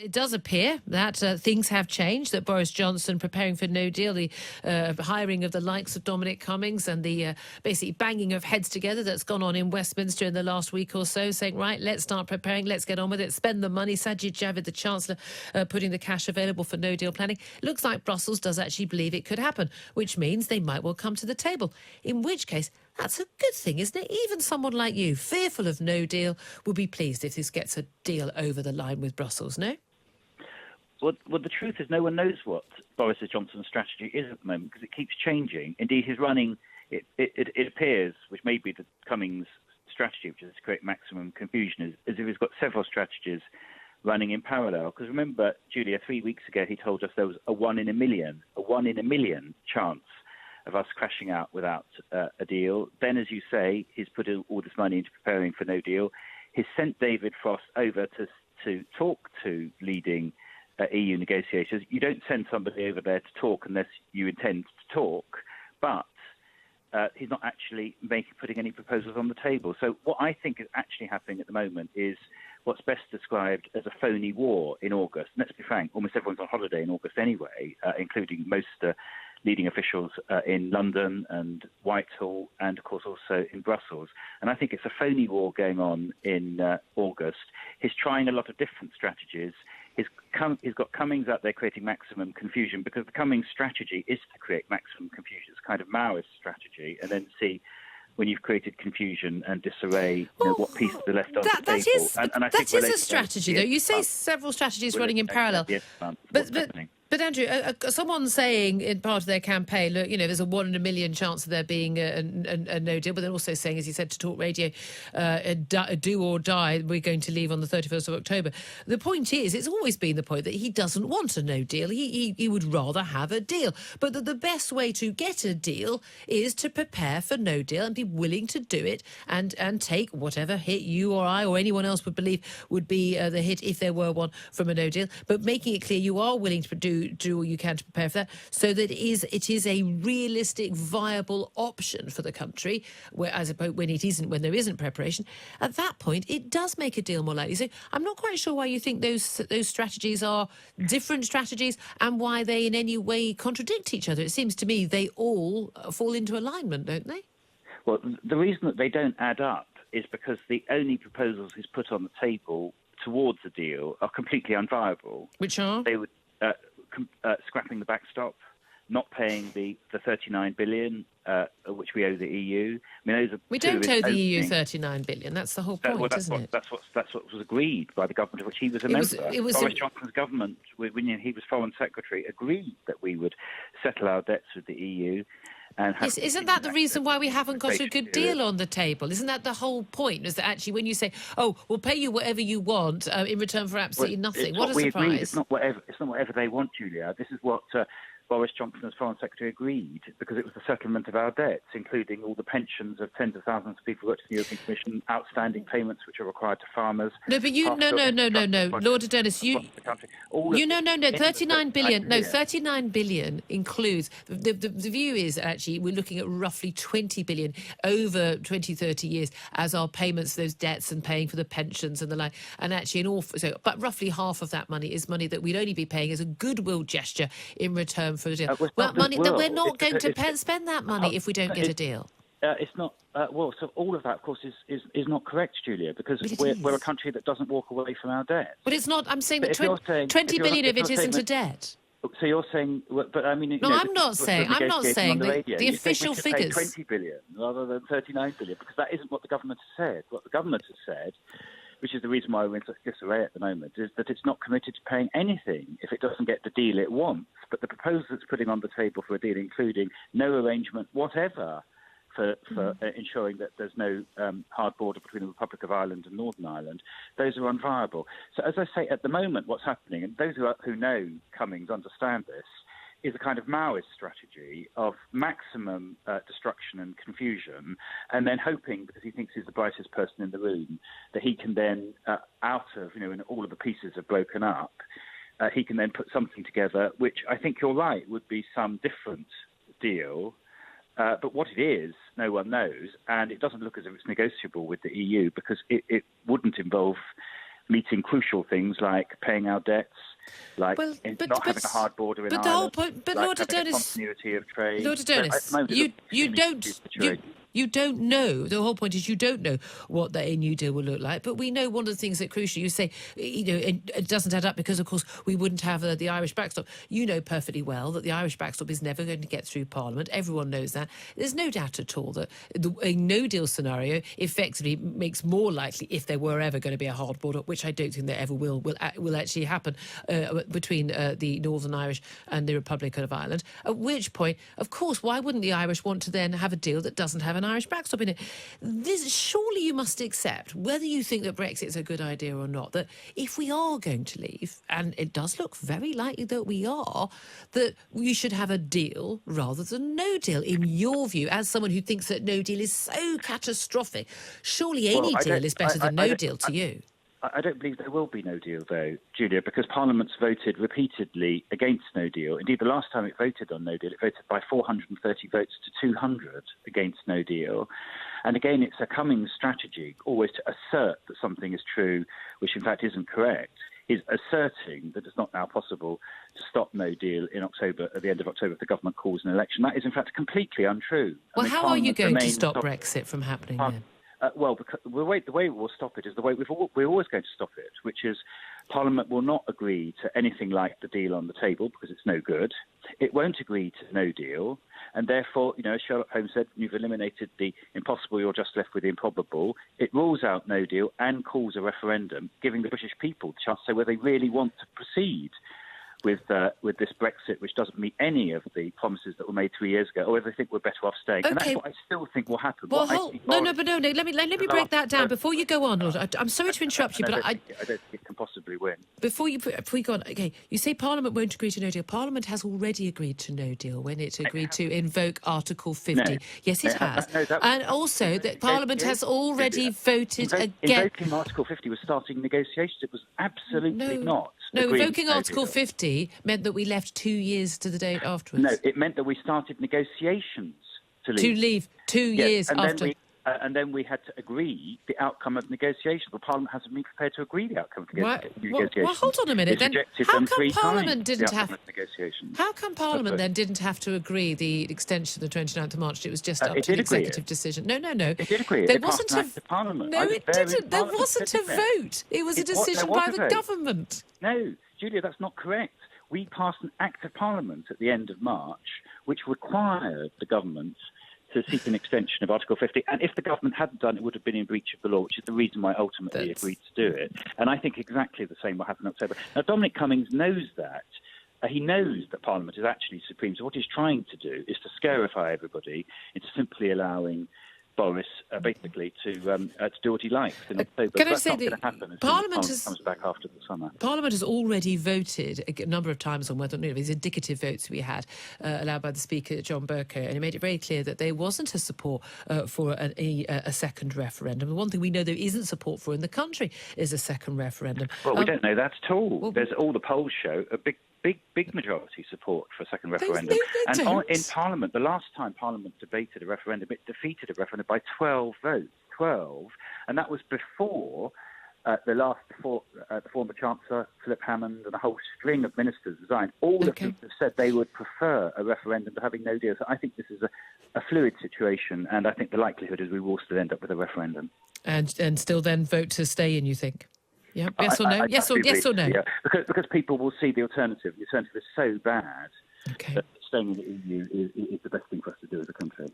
It does appear that things have changed, that Boris Johnson preparing for no deal, the hiring of the likes of Dominic Cummings and the basically banging of heads together that's gone on in Westminster in the last week or so, saying, right, let's start preparing, let's get on with it, spend the money. Sajid Javid, the Chancellor, putting the cash available for no deal planning. Looks like Brussels does actually believe it could happen, which means they might well come to the table, in which case that's a good thing, isn't it? Even someone like you, fearful of no deal, will be pleased if this gets a deal over the line with Brussels, no? Well, the truth is no one knows what Boris Johnson's strategy is at the moment because it keeps changing. Indeed, he's running, it appears, which may be the Cummings strategy, which is to create maximum confusion, as if he's got several strategies running in parallel. Because remember, Julia, 3 weeks ago he told us there was a 1 in a million chance of us crashing out without a deal. Then, as you say, he's put all this money into preparing for no deal. He's sent David Frost over to talk to leading EU negotiators. You don't send somebody over there to talk unless you intend to talk, but he's not actually putting any proposals on the table. So what I think is actually happening at the moment is what's best described as a phony war in August. And let's be frank, almost everyone's on holiday in August anyway, including most leading officials in London and Whitehall and, of course, also in Brussels. And I think it's a phony war going on in August. He's trying a lot of different strategies. He's got Cummings out there creating maximum confusion because the Cummings strategy is to create maximum confusion. It's kind of Maoist strategy, and then see when you've created confusion and disarray, what pieces are left on the table. That is a strategy, though. You say several strategies running in parallel. But Andrew, someone saying in part of their campaign, look, there's a 1 in a million chance of there being a no deal, but they're also saying, as he said to Talk Radio, do or die, we're going to leave on the 31st of October. The point is, it's always been the point that he doesn't want a no deal. He would rather have a deal. But the best way to get a deal is to prepare for no deal and be willing to do it and take whatever hit you or I or anyone else would believe would be the hit if there were one from a no deal. But making it clear you are willing to do all you can to prepare for that, so that it is a realistic, viable option for the country. Whereas when there isn't preparation, at that point it does make a deal more likely. So I'm not quite sure why you think those strategies are different strategies and why they in any way contradict each other. It seems to me they all fall into alignment, don't they? Well, the reason that they don't add up is because the only proposals he's put on the table towards a deal are completely unviable. Which are? They would scrapping the backstop, not paying the 39 billion which we owe the EU. I mean, we don't owe the EU 39 billion. That's the whole point, isn't it? That's what was agreed by the government of which he was a member. Boris Johnson's government, when he was Foreign Secretary, agreed that we would settle our debts with the EU. Yes, isn't that the reason why we haven't got a good deal on the table? Isn't that the whole point? Is that actually when you say, "Oh, we'll pay you whatever you want in return for absolutely nothing"? What a surprise! Agreed. It's not whatever they want, Julia. This is what Boris Johnson as Foreign Secretary agreed, because it was the settlement of our debts, including all the pensions of tens of thousands of people who worked in the European Commission, outstanding payments which are required to farmers. No, but no, Lord Adonis, 39 billion. No, 39 billion includes the view is actually we're looking at roughly 20 billion over 20, 30 years as our payments, those debts, and paying for the pensions and the like. And actually, but roughly half of that money is money that we'd only be paying as a goodwill gesture in return for a deal. Money that we're not going to spend that money if we don't get a deal. It's not. So all of that, of course, is not correct, Julia, because we're a country that doesn't walk away from our debt. But it's not. I'm saying that 20 billion of it isn't a debt. So you're saying, but I mean, no, I'm not saying. I'm not saying the official figures. 20 billion rather than 39 billion, because that isn't what the government has said. What the government has said, which is the reason why we're in such disarray at the moment, is that it's not committed to paying anything if it doesn't get the deal it wants. But the proposals it's putting on the table for a deal, including no arrangement whatever for ensuring that there's no hard border between the Republic of Ireland and Northern Ireland, those are unviable. So as I say, at the moment what's happening, and those who know Cummings understand this, is a kind of Maoist strategy of maximum destruction and confusion, and then hoping, because he thinks he's the brightest person in the room, that he can then, out of, when all of the pieces are broken up, he can then put something together, which I think you're right, would be some different deal. But what it is, no one knows, and it doesn't look as if it's negotiable with the EU, because it wouldn't involve meeting crucial things like paying our debts, like not having a hard border in Ireland. But the whole point, like Lord having Adonis, continuity of trade. Lord Adonis, you don't know. The whole point is you don't know what a New Deal will look like. But we know one of the things that crucial, you say, it doesn't add up because, of course, we wouldn't have the Irish backstop. You know perfectly well that the Irish backstop is never going to get through Parliament. Everyone knows that. There's no doubt at all that a no-deal scenario effectively makes more likely, if there were ever going to be a hard border, which I don't think there ever will actually happen between the Northern Irish and the Republic of Ireland. At which point, of course, why wouldn't the Irish want to then have a deal that doesn't have an Irish backstop in it? Surely you must accept, whether you think that Brexit is a good idea or not, that if we are going to leave, and it does look very likely that we are, that we should have a deal rather than no deal, in your view, as someone who thinks that no deal is so catastrophic. Surely any deal is better than no deal to you. I don't believe there will be no deal, though, Julia, because Parliament's voted repeatedly against no deal. Indeed, the last time it voted on no deal, it voted by 430 votes to 200 against no deal. And again, it's a Cummings strategy always to assert that something is true, which in fact isn't correct, is asserting that it's not now possible to stop no deal in October, at the end of October, if the government calls an election. That is in fact completely untrue. Well, how are you going to stop Brexit from happening then? Because the way we'll stop it is the way we're always going to stop it, which is Parliament will not agree to anything like the deal on the table because it's no good. It won't agree to no deal. And therefore, as Sherlock Holmes said, you've eliminated the impossible, you're just left with the improbable. It rules out no deal and calls a referendum, giving the British people the chance to say whether they really want to proceed with this Brexit, which doesn't meet any of the promises that were made 3 years ago, or whether they think we're better off staying. Okay. And that's what I still think will happen. Well, no. Let me break that down before you go on, Lord. I'm sorry to interrupt you, but I don't think it can possibly win. Before you go on, okay, you say Parliament won't agree to no deal. Parliament has already agreed to no deal when it agreed to invoke Article 50. No, yes, it has. And also that Parliament has already voted against... Invoking Article 50 was starting negotiations. It was absolutely not. No, invoking Article 50 meant that we left 2 years to the date afterwards. No, it meant that we started negotiations to leave. To leave 2 years after... And then we had to agree the outcome of negotiations. Well, Parliament hasn't been prepared to agree the outcome of negotiations. Well, hold on a minute. Then how come Parliament didn't have negotiations? How come Parliament then didn't have to agree the extension of the 29th of March? It was just up to the executive decision. No. It did agree. There wasn't a Parliament. No, it didn't. There wasn't a vote. It was a decision by the government. No, Julia, that's not correct. We passed an Act of Parliament at the end of March, which required the government to seek an extension of Article 50. And if the government hadn't done it, would have been in breach of the law, which is the reason why ultimately agreed to do it. And I think exactly the same will happen in October. Now, Dominic Cummings knows that. He knows that Parliament is actually supreme. So what he's trying to do is to scarify everybody into simply allowing Boris basically to do what he likes in October. Can I that's say not that going to happen as Parliament comes back after the summer. Parliament has already voted a number of times on whether or not these indicative votes we had allowed by the Speaker, John Bercow, and he made it very clear that there wasn't a support for a second referendum. The one thing we know there isn't support for in the country is a second referendum. Well, we don't know that at all. Well, there's all the polls show a big majority support for a second referendum. In Parliament, the last time Parliament debated a referendum, it defeated a referendum by 12 votes. 12. And that was before the former Chancellor, Philip Hammond, and a whole string of ministers resigned. All of them have said they would prefer a referendum to having no deal. So I think this is a fluid situation, and I think the likelihood is we will still end up with a referendum. And still then vote to stay in, you think? Yeah. Yes or no? Yes or no? Yeah. Because people will see the alternative. The alternative is so bad that staying in the EU is the best thing for us to do as a country.